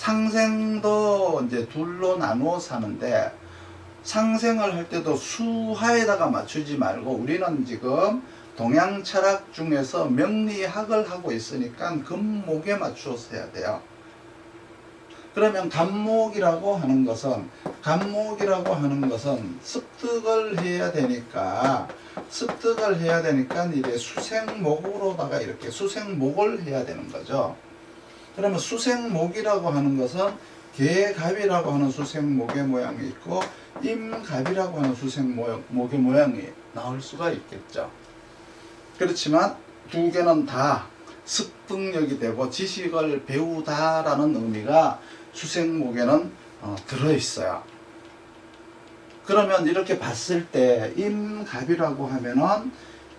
상생도 이제 둘로 나누어 사는데, 상생을 할 때도 수화에다가 맞추지 말고, 우리는 지금 동양 철학 중에서 명리학을 하고 있으니까 금목에 맞추어서 해야 돼요. 그러면 간목이라고 하는 것은 습득을 해야 되니까 이제 수생목으로다가 이렇게 수생목을 해야 되는 거죠. 그러면 수생목이라고 하는 것은 개갑이라고 하는 수생목의 모양이 있고 임갑이라고 하는 수생목의 모양이 나올 수가 있겠죠. 그렇지만 두 개는 다 습득력이 되고 지식을 배우다라는 의미가 수생목에는 들어있어요. 그러면 이렇게 봤을 때 임갑이라고 하면은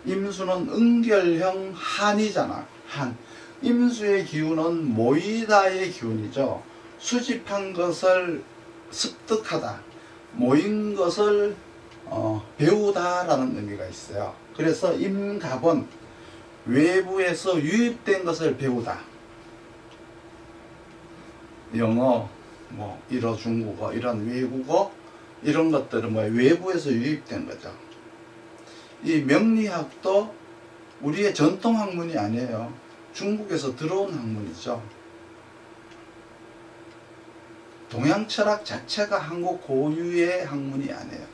임수는 응결형 한이잖아. 한. 임수의 기운은 모이다의 기운이죠. 수집한 것을 습득하다, 모인 것을 배우다라는 의미가 있어요. 그래서 임갑은 외부에서 유입된 것을 배우다. 영어, 뭐 일어 중국어, 이런 외국어, 이런 것들은 뭐 외부에서 유입된 거죠. 이 명리학도 우리의 전통 학문이 아니에요. 중국에서 들어온 학문이죠. 동양 철학 자체가 한국 고유의 학문이 아니에요.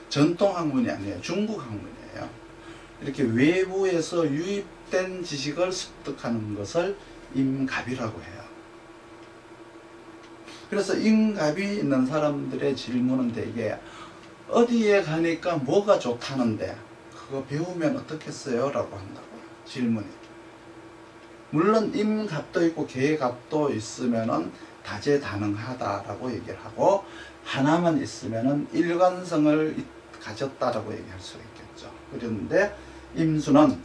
전통 학문이 아니에요. 중국 학문이에요. 이렇게 외부에서 유입된 지식을 습득하는 것을 임갑이라고 해요. 그래서 임갑이 있는 사람들의 질문은 되게 어디에 가니까 뭐가 좋다는데 그거 배우면 어떻겠어요? 라고 한다고요. 질문이. 물론 임갑도 있고 개갑도 있으면은 다재다능하다라고 얘기를 하고, 하나만 있으면은 일관성을 가졌다라고 얘기할 수 있겠죠. 그런데 임수는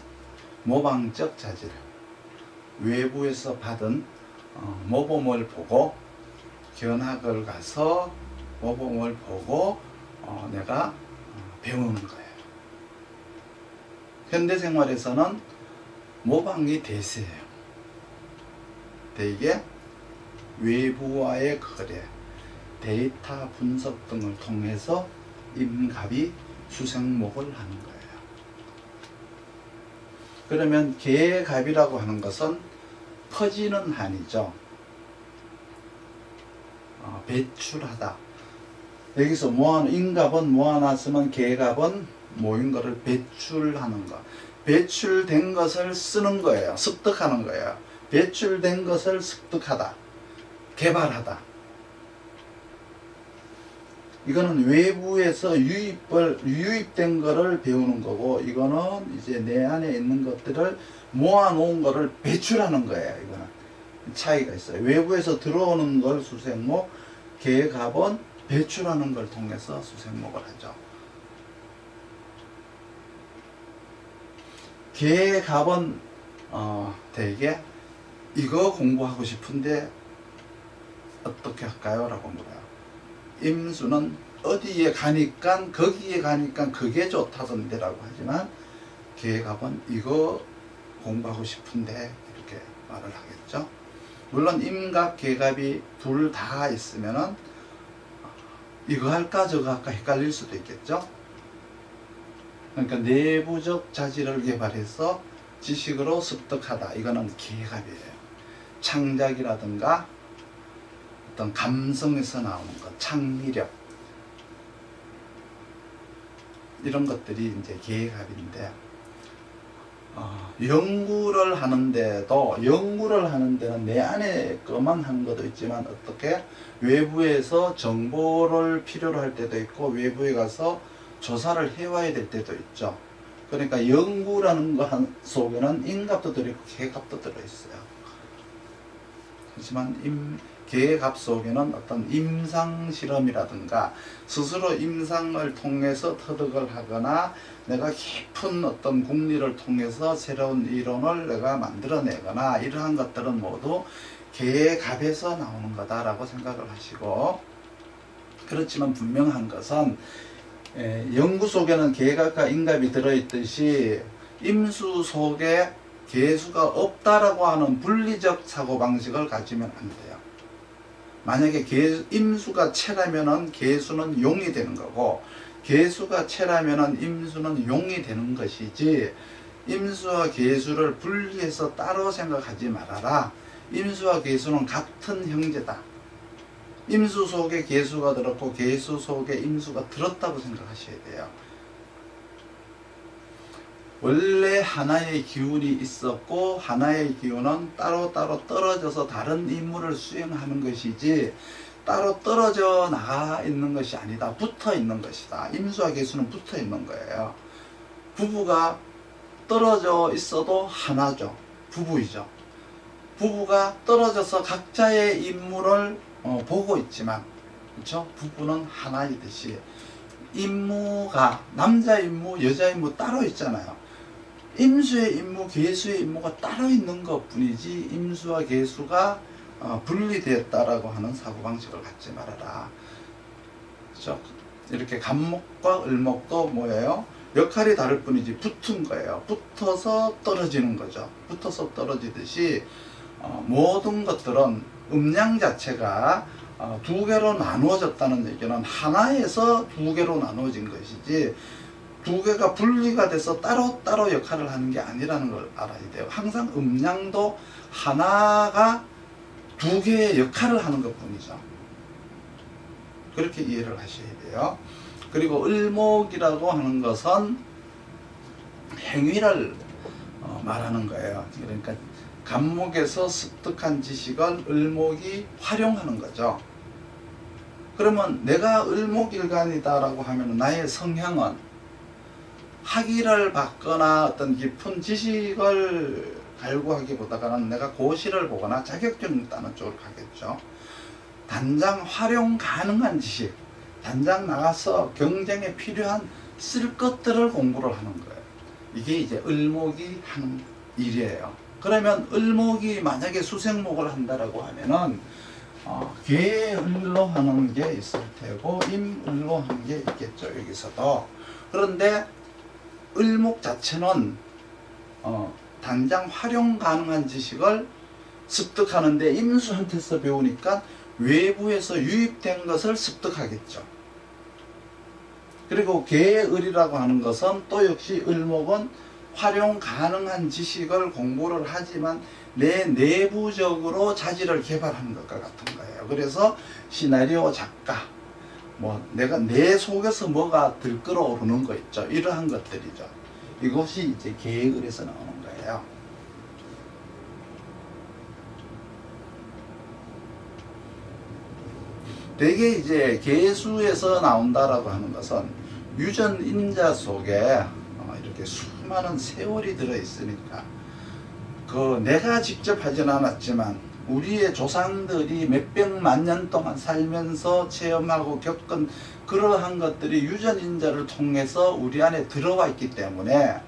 모방적 자질, 외부에서 받은 모범을 보고 견학을 가서 모범을 보고 내가 배우는 거예요. 현대생활에서는 모방이 대세예요. 대개 외부와의 거래, 데이터 분석 등을 통해서 임갑이 수생목을 하는 거예요. 그러면 개갑이라고 하는 것은 퍼지는 한이죠. 배출하다. 여기서 임갑은 모아놨으면 개갑은 모인 것을 배출하는 것. 배출된 것을 쓰는 거예요. 습득하는 거예요. 배출된 것을 습득하다, 개발하다. 이거는 외부에서 유입된 거를 배우는 거고, 이거는 이제 내 안에 있는 것들을 모아놓은 거를 배출하는 거예요. 이거는 차이가 있어요. 외부에서 들어오는 걸 수생목, 개갑은 배출하는 걸 통해서 수생목을 하죠. 개갑은 되게 이거 공부하고 싶은데 어떻게 할까요? 라고 물어요. 임수는 어디에 가니까 거기에 가니까 그게 좋다던데 라고 하지만, 개갑은 이거 공부하고 싶은데 이렇게 말을 하겠죠. 물론 임갑, 개갑이 둘 다 있으면은 이거 할까 저거 할까 헷갈릴 수도 있겠죠. 그러니까 내부적 자질을 개발해서 지식으로 습득하다. 이거는 개갑이에요. 창작이라든가 어떤 감성에서 나오는 것, 창의력, 이런 것들이 이제 개갑인데, 연구를 하는 데는 내 안에 것만 한 것도 있지만, 어떻게 외부에서 정보를 필요로 할 때도 있고 외부에 가서 조사를 해와야 될 때도 있죠. 그러니까 연구라는 것 속에는 임갑도 들어있고 개갑도 들어있어요. 하지만 개갑 속에는 어떤 임상 실험이라든가 스스로 임상을 통해서 터득을 하거나 내가 깊은 어떤 궁리를 통해서 새로운 이론을 내가 만들어내거나, 이러한 것들은 모두 개갑에서 나오는 거다라고 생각을 하시고, 그렇지만 분명한 것은 연구 속에는 개갑과 임갑이 들어있듯이 임수 속에 개수가 없다라고 하는 분리적 사고방식을 가지면 안 돼요. 만약에 임수가 채라면은 계수는 용이 되는 거고, 계수가 채라면은 임수는 용이 되는 것이지, 임수와 계수를 분리해서 따로 생각하지 말아라. 임수와 계수는 같은 형제다. 임수 속에 계수가 들었고 계수 속에 임수가 들었다고 생각하셔야 돼요. 원래 하나의 기운이 있었고 하나의 기운은 따로따로 떨어져서 다른 임무를 수행하는 것이지 따로 떨어져 나가 있는 것이 아니다. 붙어 있는 것이다. 임수와 계수는 붙어 있는 거예요. 부부가 떨어져 있어도 하나죠. 부부이죠. 부부가 떨어져서 각자의 임무를 보고 있지만, 그렇죠? 부부는 하나이듯이 임무가 남자 임무, 여자 임무 따로 있잖아요. 임수의 임무, 계수의 임무가 따로 있는 것 뿐이지 임수와 계수가 분리되었다라고 하는 사고방식을 갖지 말아라. 그렇죠? 이렇게 간목과 을목도 뭐예요? 역할이 다를 뿐이지 붙은 거예요. 붙어서 떨어지는 거죠. 붙어서 떨어지듯이 모든 것들은 음양 자체가 두 개로 나누어졌다는 얘기는 하나에서 두 개로 나누어진 것이지 두 개가 분리가 돼서 따로따로 역할을 하는 게 아니라는 걸 알아야 돼요. 항상 음양도 하나가 두 개의 역할을 하는 것 뿐이죠. 그렇게 이해를 하셔야 돼요. 그리고 을목이라고 하는 것은 행위를 말하는 거예요. 그러니까 간목에서 습득한 지식을 을목이 활용하는 거죠. 그러면 내가 을목일간이다 라고 하면 나의 성향은 학위를 받거나 어떤 깊은 지식을 갈구하기보다는 내가 고시를 보거나 자격증을 따는 쪽으로 가겠죠. 단장 활용 가능한 지식, 단장 나가서 경쟁에 필요한 쓸 것들을 공부를 하는 거예요. 이게 이제 을목이 하는 일이에요. 그러면 을목이 만약에 수생목을 한다라고 하면은 계을로 하는 게 있을 테고 임을로 하는 게 있겠죠. 여기서도. 그런데 을목 자체는 당장 활용 가능한 지식을 습득하는데 임수한테서 배우니까 외부에서 유입된 것을 습득하겠죠. 그리고 계을이라고 하는 것은 또 역시 을목은 활용 가능한 지식을 공부를 하지만 내 내부적으로 자질을 개발하는 것과 같은 거예요. 그래서 시나리오 작가, 내가 내 속에서 뭐가 들끓어오르는 거 있죠. 이러한 것들이죠. 이것이 이제 계을에서 나오는 거예요. 대개 이제 계수에서 나온다라고 하는 것은 유전인자 속에 이렇게 수많은 세월이 들어있으니까 내가 직접 하진 않았지만 우리의 조상들이 몇백만 년 동안 살면서 체험하고 겪은 그러한 것들이 유전인자를 통해서 우리 안에 들어와 있기 때문에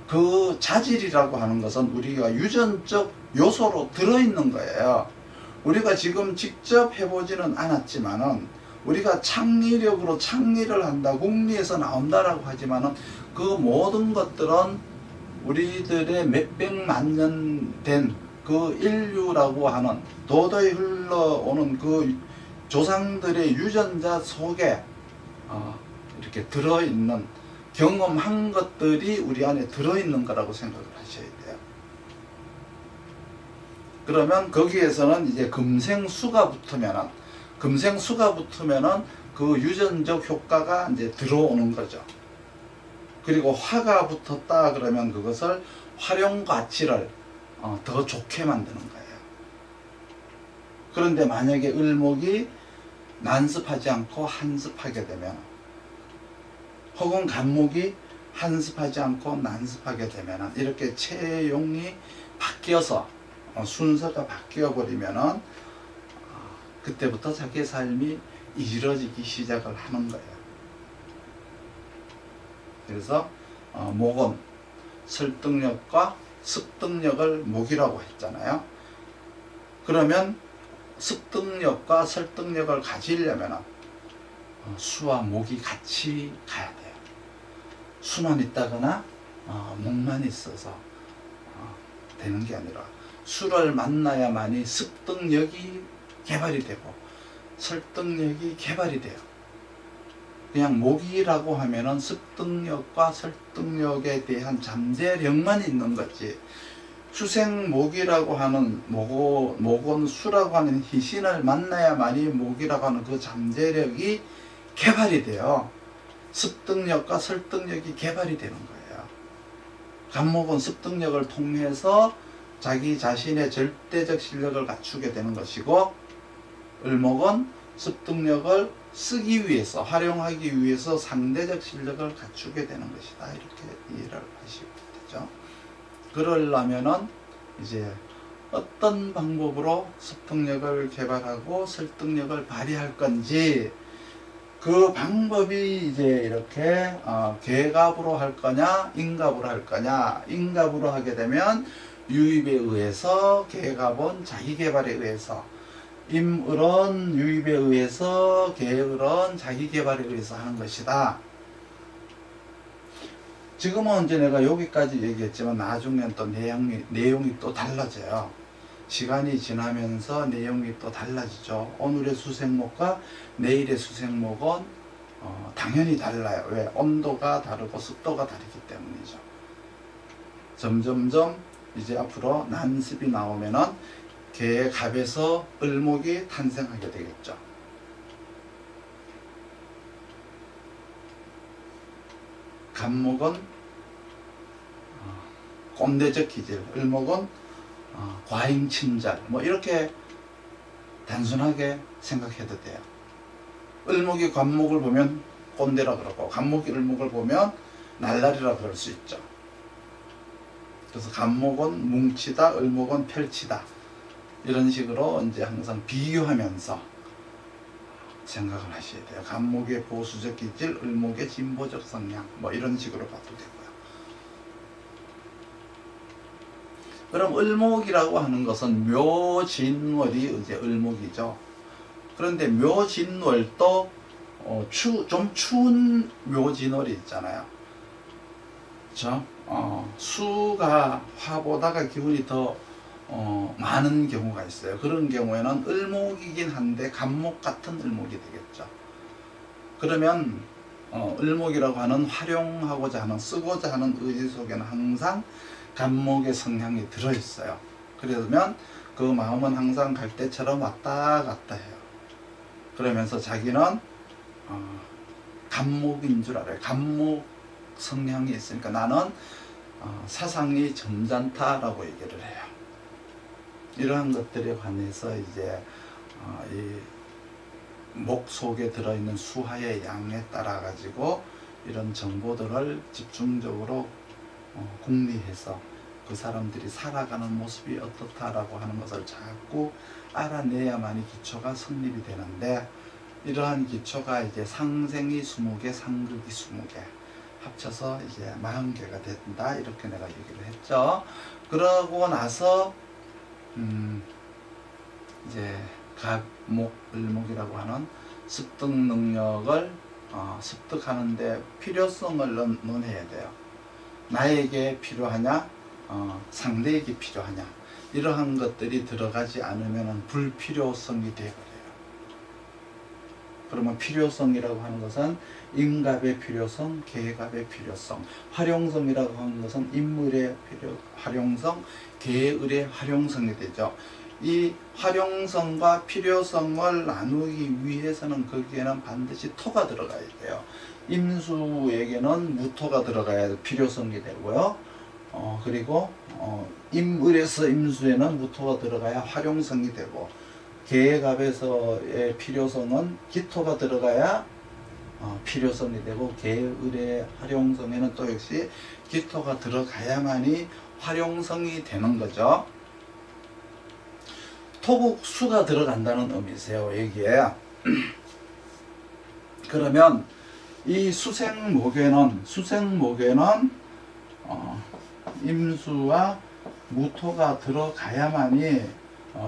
그 자질이라고 하는 것은 우리가 유전적 요소로 들어있는 거예요. 우리가 지금 직접 해보지는 않았지만은 우리가 창의력으로 창의를 한다, 궁리에서 나온다라고 하지만은 그 모든 것들은 우리들의 몇백만 년 된 그 인류라고 하는 도저히 흘러오는 그 조상들의 유전자 속에 이렇게 들어있는 경험한 것들이 우리 안에 들어있는 거라고 생각을 하셔야 돼요. 그러면 거기에서는 이제 금생수가 붙으면은 그 유전적 효과가 이제 들어오는 거죠. 그리고 화가 붙었다 그러면 그것을 활용 가치를 더 좋게 만드는 거예요. 그런데 만약에 을목이 난습하지 않고 한습하게 되면, 혹은 간목이 한습하지 않고 난습하게 되면 이렇게 체용이 바뀌어서 순서가 바뀌어 버리면은 그때부터 자기의 삶이 이지러지기 시작을 하는 거예요. 그래서 목은 설득력과 습득력을 목이라고 했잖아요. 그러면 습득력과 설득력을 가지려면 수와 목이 같이 가야 돼요. 수만 있다거나 목만 있어서 되는 게 아니라 수를 만나야만이 습득력이 개발이 되고 설득력이 개발이 돼요. 그냥 목이라고 하면은 습득력과 설득력에 대한 잠재력만 있는 거지, 수생목이라고 하는 목은 수라고 하는 희신을 만나야만이 목이라고 하는 그 잠재력이 개발이 돼요. 습득력과 설득력이 개발이 되는 거예요. 간목은 습득력을 통해서 자기 자신의 절대적 실력을 갖추게 되는 것이고, 을목은 습득력을 쓰기 위해서, 활용하기 위해서 상대적 실력을 갖추게 되는 것이다. 이렇게 이해를 하시면 되죠. 그러려면은 이제 어떤 방법으로 습득력을 개발하고 설득력을 발휘할 건지, 그 방법이 이제 이렇게 계갑으로 할 거냐 인갑으로 할 거냐. 인갑으로 하게 되면 유입에 의해서, 계갑은 자기 개발에 의해서, 임을은 유입에 의해서, 계을은 자기 개발에 의해서 하는 것이다. 지금은 이제 내가 여기까지 얘기했지만 나중엔 또 내용이 또 달라져요. 시간이 지나면서 내용이 또 달라지죠. 오늘의 수생목과 내일의 수생목은 당연히 달라요. 왜? 온도가 다르고 습도가 다르기 때문이죠. 점점점 이제 앞으로 난습이 나오면은 계갑에서 을목이 탄생하게 되겠죠. 간목은 꼰대적 기질, 을목은 과잉친절, 뭐 이렇게 단순하게 생각해도 돼요. 을목이 간목을 보면 꼰대라 그러고, 간목이 을목을 보면 날라리라 그럴 수 있죠. 그래서 간목은 뭉치다, 을목은 펼치다, 이런 식으로 이제 항상 비교하면서 생각을 하셔야 돼요. 간목의 보수적 기질, 을목의 진보적 성향, 뭐 이런 식으로 봐도 되고요. 그럼 을목이라고 하는 것은 묘진월이 이제 을목이죠. 그런데 묘진월도 좀 추운 묘진월이 있잖아요. 그렇죠? 수가 화보다가 기운이 더 많은 경우가 있어요. 그런 경우에는 을목이긴 한데 간목 같은 을목이 되겠죠. 그러면 을목이라고 하는 활용하고자 하는, 쓰고자 하는 의지 속에는 항상 간목의 성향이 들어있어요. 그러면 그 마음은 항상 갈대처럼 왔다 갔다 해요. 그러면서 자기는 간목인 줄 알아요. 간목 성향이 있으니까 나는 사상이 점잖다라고 얘기를 해요. 이러한 것들에 관해서 이제 이 목 속에 들어있는 수화의 양에 따라 가지고 이런 정보들을 집중적으로 궁리해서 그 사람들이 살아가는 모습이 어떻다라고 하는 것을 자꾸 알아내야만이 기초가 성립이 되는데, 이러한 기초가 이제 상생이 20개, 상극이 20개 합쳐서 이제 40개가 된다, 이렇게 내가 얘기를 했죠. 그러고 나서 이제 갑목, 을목이라고 하는 습득 능력을 습득하는데 필요성을 논해야 돼요. 나에게 필요하냐, 상대에게 필요하냐, 이러한 것들이 들어가지 않으면 불필요성이 되어버려요. 그러면 필요성이라고 하는 것은 인갑의 필요성, 계갑의 필요성, 활용성이라고 하는 것은 인물의 활용성, 계을의 활용성이 되죠. 이 활용성과 필요성을 나누기 위해서는 거기에는 반드시 토가 들어가야 돼요. 임수에게는 무토가 들어가야 필요성이 되고요. 그리고 임을에서 임수에는 무토가 들어가야 활용성이 되고, 계갑에서의 필요성은 기토가 들어가야 필요성이 되고, 계을의 활용성에는 또 역시 기토가 들어가야만이 활용성이 되는 거죠. 토국 수가 들어간다는 의미세요, 여기에. 그러면 이 수생목에는 임수와 무토가 들어가야만이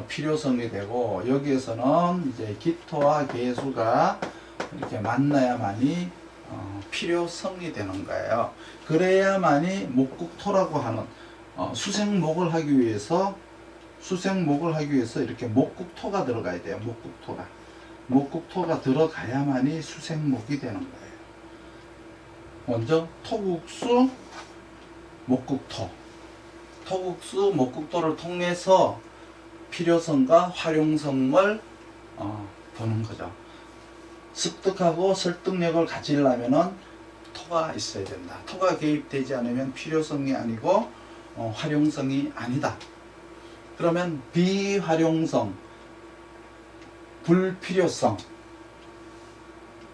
필요성이 되고, 여기에서는 이제 기토와 계수가 이렇게 만나야만이 필요성이 되는 거예요. 그래야만이 목국토라고 하는 수생목을 하기 위해서 수생목을 하기 위해서 이렇게 목국토가 들어가야 돼요. 목국토가. 목국토가 들어가야만이 수생목이 되는 거예요. 먼저 토국수, 목국토. 토국수, 목국토를 통해서 필요성과 활용성을 보는 거죠. 습득하고 설득력을 가지려면은 토가 있어야 된다. 토가 개입되지 않으면 필요성이 아니고 활용성이 아니다. 그러면 비활용성, 불필요성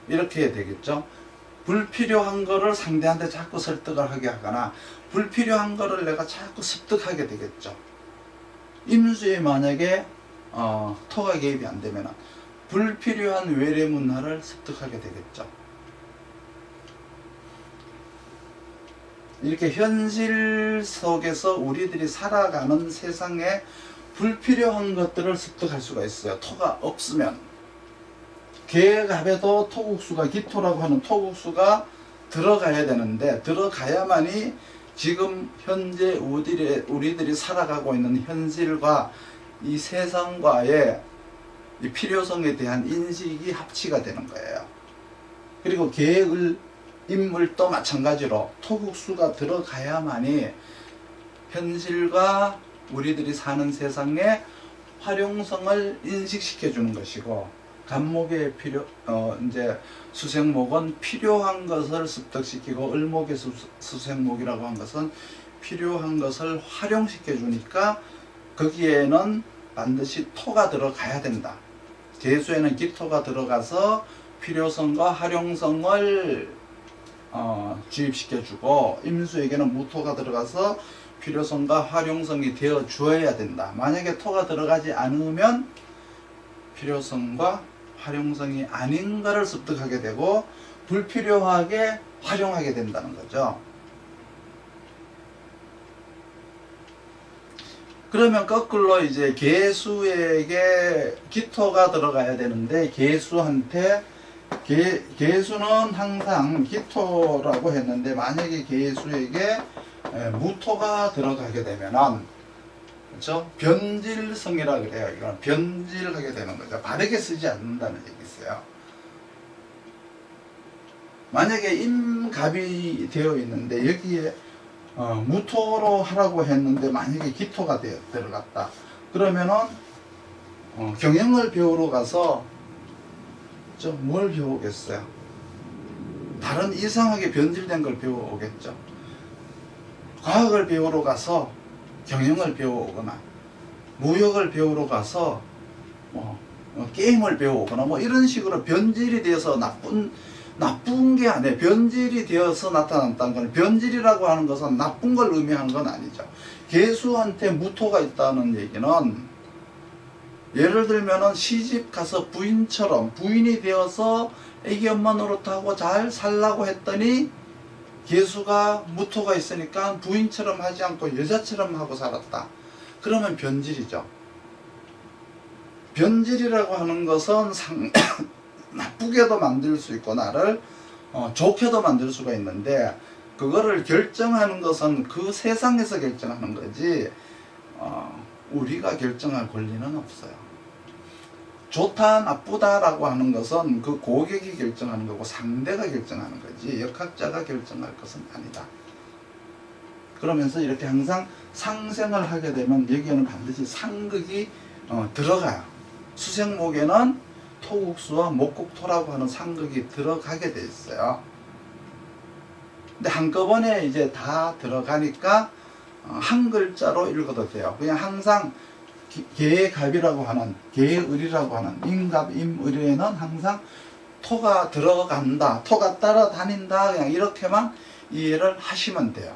이렇게 해야 되겠죠. 불필요한 거를 상대한테 자꾸 설득을 하게 하거나 불필요한 거를 내가 자꾸 습득하게 되겠죠. 임수에 만약에 토가 개입이 안 되면 불필요한 외래문화를 습득하게 되겠죠. 이렇게 현실 속에서 우리들이 살아가는 세상에 불필요한 것들을 습득할 수가 있어요. 토가 없으면. 계갑에도 토국수가 기토라고 하는 토국수가 들어가야 되는데 들어가야만이 지금 현재 우리들이 살아가고 있는 현실과 이 세상과의 이 필요성에 대한 인식이 합치가 되는 거예요. 그리고 계을 인물도 마찬가지로 토국수가 들어가야만이 현실과 우리들이 사는 세상의 활용성을 인식시켜 주는 것이고, 간목의 이제 수생목은 필요한 것을 습득시키고, 을목의 수생목이라고 한 것은 필요한 것을 활용시켜 주니까 거기에는 반드시 토가 들어가야 된다. 계수에는 기토가 들어가서 필요성과 활용성을 주입시켜주고, 임수에게는 무토가 들어가서 필요성과 활용성이 되어 주어야 된다. 만약에 토가 들어가지 않으면 필요성과 활용성이 아닌 것을 습득하게 되고 불필요하게 활용하게 된다는 거죠. 그러면 거꾸로 이제 계수에게 기토가 들어가야 되는데, 계수한테 계수는 항상 기토라고 했는데, 만약에 계수에게 무토가 들어가게 되면은, 그렇죠? 변질성이라 그래요. 이건 변질하게 되는 거죠. 바르게 쓰지 않는다는 얘기있어요. 만약에 임갑이 되어 있는데 여기에 무토로 하라고 했는데 만약에 기토가 들어갔다. 그러면은 경영을 배우러 가서 뭘 배우겠어요? 다른 이상하게 변질된 걸 배워오겠죠. 과학을 배우러 가서 경영을 배워오거나, 무역을 배우러 가서 게임을 배워오거나, 이런 식으로 변질이 되어서 나쁜 게 아니에요. 변질이 되어서 나타난다는 건, 변질이라고 하는 것은 나쁜 걸 의미하는 건 아니죠. 계수한테 무토가 있다는 얘기는, 예를 들면은 시집 가서 부인이 되어서 애기 엄마 노릇하고 잘 살라고 했더니 계수가 무토가 있으니까 부인처럼 하지 않고 여자처럼 하고 살았다. 그러면 변질이죠. 변질이라고 하는 것은 나쁘게도 만들 수 있고 나를 좋게도 만들 수가 있는데, 그거를 결정하는 것은 그 세상에서 결정하는 거지 우리가 결정할 권리는 없어요. 좋다 나쁘다 라고 하는 것은 그 고객이 결정하는 거고 상대가 결정하는 거지 역학자가 결정할 것은 아니다. 그러면서 이렇게 항상 상생을 하게 되면 여기에는 반드시 상극이 들어가요. 수생목에는 토국수와 목국토라고 하는 상극이 들어가게 돼 있어요. 근데 한꺼번에 이제 다 들어가니까 한 글자로 읽어도 돼요. 그냥 항상 계갑이라고 하는, 계을이라고 하는 임갑, 임을에는 항상 토가 들어간다, 토가 따라다닌다, 그냥 이렇게만 이해를 하시면 돼요.